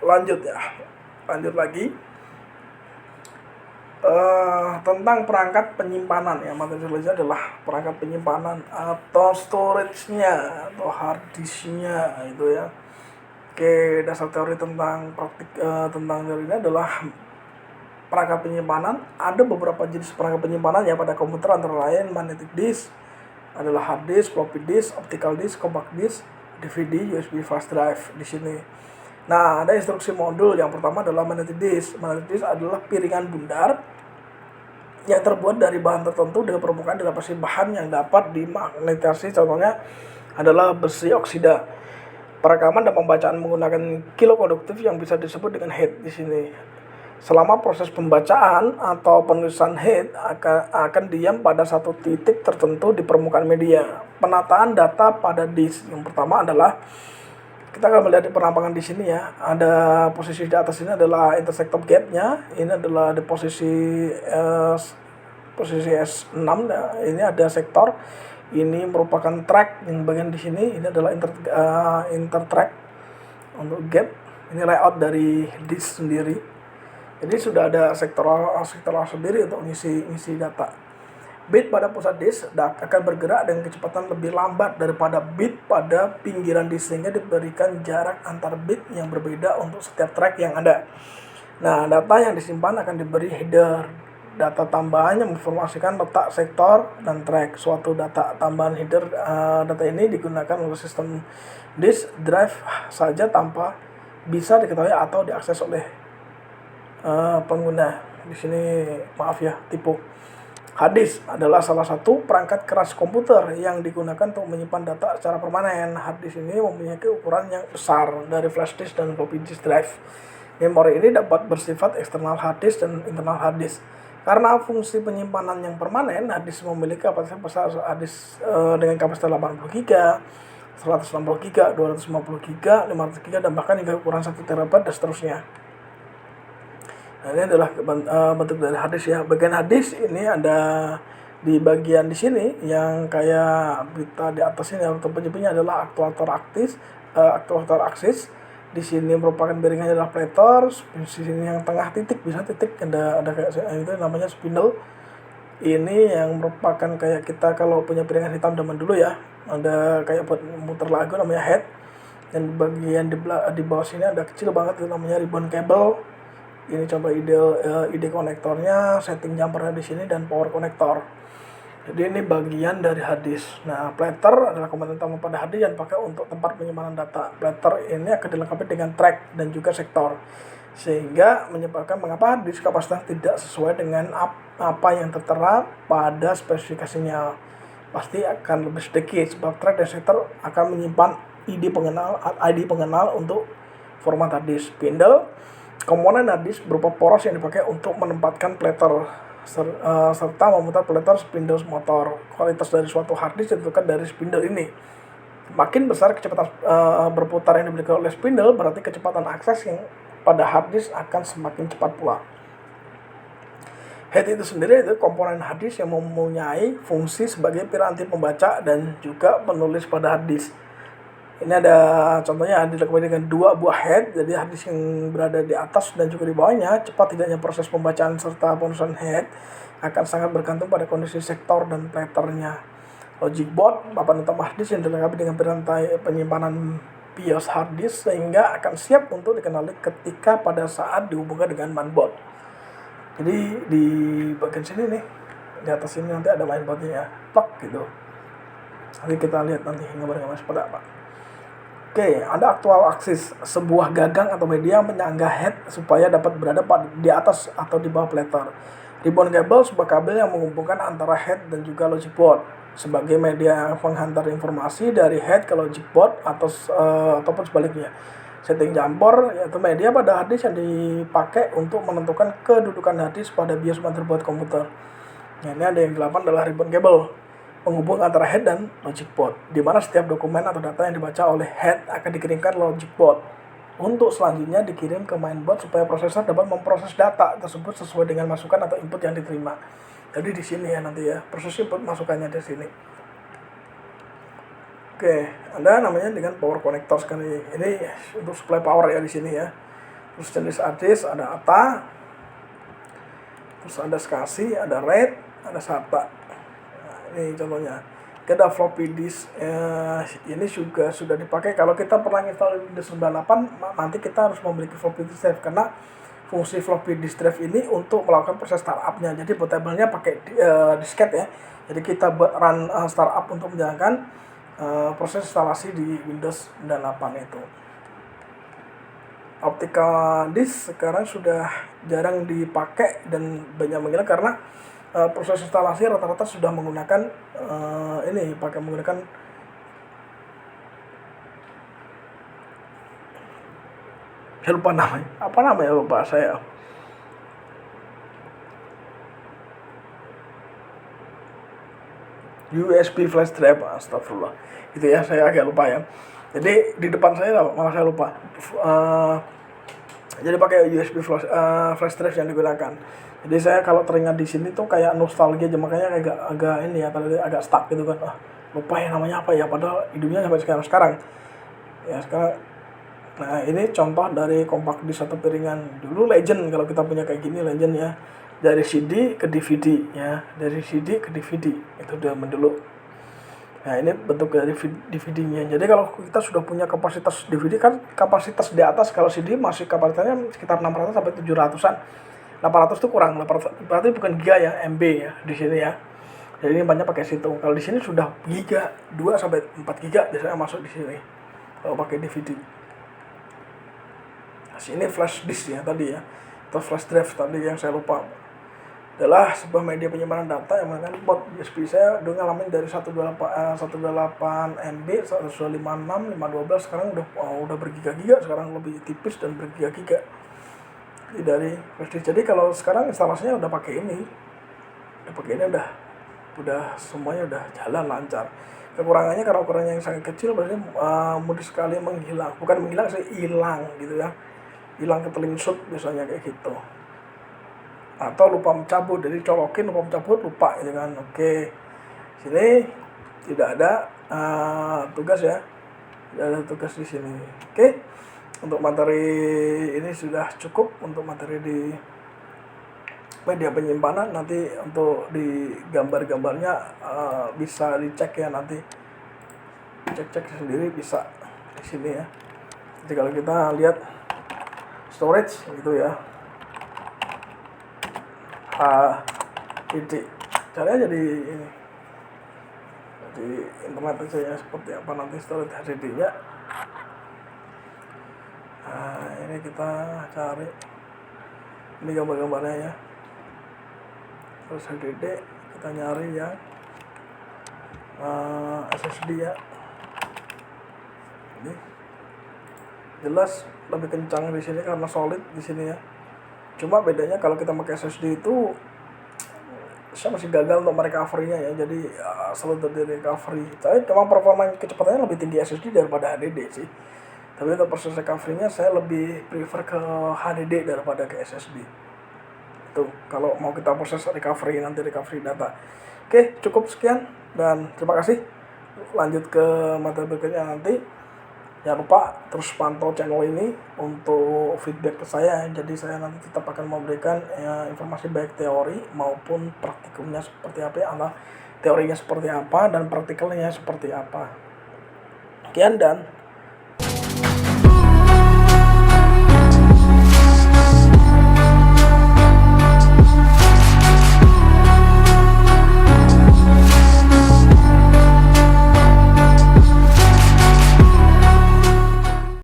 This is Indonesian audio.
lanjut ya. Lanjut lagi tentang perangkat penyimpanan ya. Materi selanjutnya adalah perangkat penyimpanan atau storage-nya atau hard disk-nya itu ya. Oke, dasar teori tentang praktik tentang teori ini adalah perangkat penyimpanan. Ada beberapa jenis perangkat penyimpanan ya pada komputer, antara lain magnetic disk, adalah hard disk, floppy disk, optical disk, compact disk, DVD, USB flash drive di sini. Nah, ada instruksi modul. Yang pertama adalah magnetic disk. Magnetic disk adalah piringan bundar yang terbuat dari bahan tertentu dengan permukaan dilapisi bahan yang dapat dimagnetisasi. Contohnya adalah besi oksida. Perekaman dan pembacaan menggunakan kilokonduktif yang bisa disebut dengan head di sini. Selama proses pembacaan atau penulisan head akan diam pada satu titik tertentu di permukaan media. Penataan data pada disk. Yang pertama adalah kita akan melihat di penampakan di sini ya. Ada posisi di atas ini adalah intersector gap-nya. Ini adalah di posisi S6 ya. Ini ada sektor. Ini merupakan track yang bagian di sini. Ini adalah intertrack untuk gap. Ini layout dari disk sendiri. Jadi sudah ada sektor sendiri untuk ngisi data. Bit pada pusat disk akan bergerak dengan kecepatan lebih lambat daripada bit pada pinggiran disk, sehingga diberikan jarak antar bit yang berbeda untuk setiap track yang ada. Nah, data yang disimpan akan diberi header. Data tambahan yang menginformasikan letak sektor dan track. Suatu data tambahan header data ini digunakan oleh sistem disk drive saja tanpa bisa diketahui atau diakses oleh pengguna. Di sini maaf ya, tipu. Hard disk adalah salah satu perangkat keras komputer yang digunakan untuk menyimpan data secara permanen. Hard disk ini mempunyai ukuran yang besar dari flash disk dan floppy disk drive. Memori ini dapat bersifat eksternal hard disk dan internal hard disk. Karena fungsi penyimpanan yang permanen, hard disk memiliki kapasitas besar. Hard disk dengan kapasitas 80 GB, 160 GB, 250 GB, 500 GB, dan bahkan hingga ukuran 1 TB dan seterusnya. Nah, ini adalah bentuk dari hard disk ya. Bagian hard disk ini ada di bagian di sini yang kayak berita di atas ini, atau penyebabnya adalah aktuator aksis. Di sini merupakan bearingnya adalah plater. Di sini yang tengah titik, bisa titik ada kayak itu namanya spindle. Ini yang merupakan kayak kita kalau punya piringan hitam zaman dulu ya, ada kayak buat muter lagu namanya head. Dan bagian di bawah sini ada kecil banget itu namanya ribbon cable. Ini coba ide konektornya, setting jumpernya di sini, dan power konektor. Jadi ini bagian dari hard disk. Nah, plater adalah komponen utama pada hard disk yang dipakai untuk tempat penyimpanan data. Plater ini akan dilengkapi dengan track dan juga sektor, sehingga menyebabkan mengapa hard disk kapasitas tidak sesuai dengan apa yang tertera pada spesifikasinya. Pasti akan lebih sedikit, sebab track dan sektor akan menyimpan ID pengenal untuk format hard disk. Spindle, komponen hard disk berupa poros yang dipakai untuk menempatkan plater serta memutar plater spindle motor. Kualitas dari suatu hard disk ditentukan dari spindle ini. Makin besar kecepatan berputar yang diberikan oleh spindle, berarti kecepatan akses yang pada hard disk akan semakin cepat pula. Head itu sendiri itu komponen hard disk yang mempunyai fungsi sebagai piranti pembaca dan juga penulis pada hard disk. Ini ada contohnya dilengkapi dengan 2 buah head. Jadi hard disk yang berada di atas dan juga di bawahnya. Cepat tidaknya proses pembacaan serta penulisan head akan sangat bergantung pada kondisi sektor dan platernya. Logic board, papan utama hard disk yang dilengkapi dengan piranti penyimpanan BIOS hard disk, sehingga akan siap untuk dikenali ketika pada saat dihubungkan dengan mainboard. Jadi di bagian sini nih, di atas ini nanti ada mainboardnya ya, plug gitu. Nanti kita lihat nanti gambarnya seperti apa. Oke, ada aktual aksis, sebuah gagang atau media yang menyangga head supaya dapat berada di atas atau di bawah plater. Ribbon cable, sebuah kabel yang menghubungkan antara head dan juga logic board sebagai media penghantar informasi dari head ke logic board ataupun sebaliknya. Setting jumper, yaitu media pada hard disk yang dipakai untuk menentukan kedudukan hard disk pada BIOS motherboard komputer. Nah, ini ada yang ke-8 adalah ribbon cable, penghubung antara head dan logic board, di mana setiap dokumen atau data yang dibaca oleh head akan dikirimkan logic board untuk selanjutnya dikirim ke mainboard supaya prosesor dapat memproses data tersebut sesuai dengan masukan atau input yang diterima. Jadi di sini ya nanti ya proses input masukannya di sini. Oke, ada namanya dengan power connector sekali. Ini untuk supply power ya di sini ya. Terus jenis hard disk ada ATA, terus ada SCSI, ada RAID, ada SATA. Nah, ini contohnya. Ada floppy disk, ini juga sudah dipakai kalau kita pernah install Windows 98, nanti kita harus memiliki floppy disk drive karena fungsi floppy disk drive ini untuk melakukan proses startup-nya. Jadi bootable-nya pakai disket ya. Jadi kita run startup untuk menjalankan proses instalasi di Windows 98 itu. Optical disk sekarang sudah jarang dipakai dan banyak menghilang karena proses instalasi rata-rata sudah menggunakan menggunakan saya lupa namanya, apa namanya lupa saya. USB flash drive, astagfirullah. Itu ya, saya agak lupa ya. Jadi di depan saya malah saya lupa. Jadi pakai USB flash drive yang digunakan. Jadi saya kalau teringat di sini tuh kayak nostalgia aja, makanya agak ini ya, tadi agak stuck gitu kan. Lupa ya namanya apa ya, padahal hidupnya sampai sekarang. Ya sekarang. Nah ini contoh dari compact disc atau piringan. Dulu Legend, kalau kita punya kayak gini Legend ya. Dari CD ke DVD ya, dari CD ke DVD itu udah dulu. Nah ini bentuk dari DVD-nya. Jadi kalau kita sudah punya kapasitas DVD kan kapasitas di atas, kalau CD masih kapasitasnya sekitar 600 sampai 700-an. 800 itu kurang, 800 berarti bukan giga ya, MB ya di sini ya. Jadi ini banyak pakai situ. Kalau di sini sudah giga, 2 sampai 4 giga biasanya masuk di sini kalau pakai DVD. Nah, sini flash disk ya tadi ya, atau flash drive tadi yang saya lupa. Adalah sebuah media penyimpanan data yang menggunakan port USB. Saya dulu ngalamin dari 128 MB, 156, 512, sekarang udah bergiga-giga, sekarang lebih tipis dan bergiga-giga. Dari flash disk. Jadi kalau sekarang instalasinya udah pakai ini udah semuanya udah jalan lancar. Kekurangannya, kalau ukurannya yang sangat kecil berarti mudah sekali menghilang, bukan menghilang sih, hilang gitu ya, hilang ketelingsut biasanya kayak gitu, atau lupa mencabut. Jadi colokin lupa mencabut, lupa gitu kan. Oke, sini tidak ada tugas ya, tidak ada tugas di sini. Oke, untuk materi ini sudah cukup untuk materi di media penyimpanan. Nanti untuk di gambar-gambarnya bisa dicek ya, nanti cek sendiri bisa di sini ya. Jadi kalau kita lihat storage gitu ya, HDD caranya jadi ini, di internet aja ya seperti apa nanti storage HDD-nya. Nah ini kita cari, ini gambar-gambarnya ya. Terus HDD kita nyari yang SSD ya. Ini jelas lebih kencang di sini karena solid di sini ya. Cuma bedanya kalau kita pakai SSD itu saya masih gagal untuk merecovery-nya ya. Jadi selalu terjadi recovery. Tapi memang performa kecepatannya lebih tinggi SSD daripada HDD sih. Tapi untuk proses recovery-nya saya lebih prefer ke HDD daripada ke SSD. Itu kalau mau kita proses recovery data. Oke, cukup sekian dan terima kasih. Lanjut ke materi berikutnya nanti. Jangan lupa terus pantau channel ini untuk feedback ke saya. Jadi saya nanti tetap akan memberikan informasi baik teori maupun praktikumnya seperti apa ya, teorinya seperti apa dan praktikalnya seperti apa. Sekian dan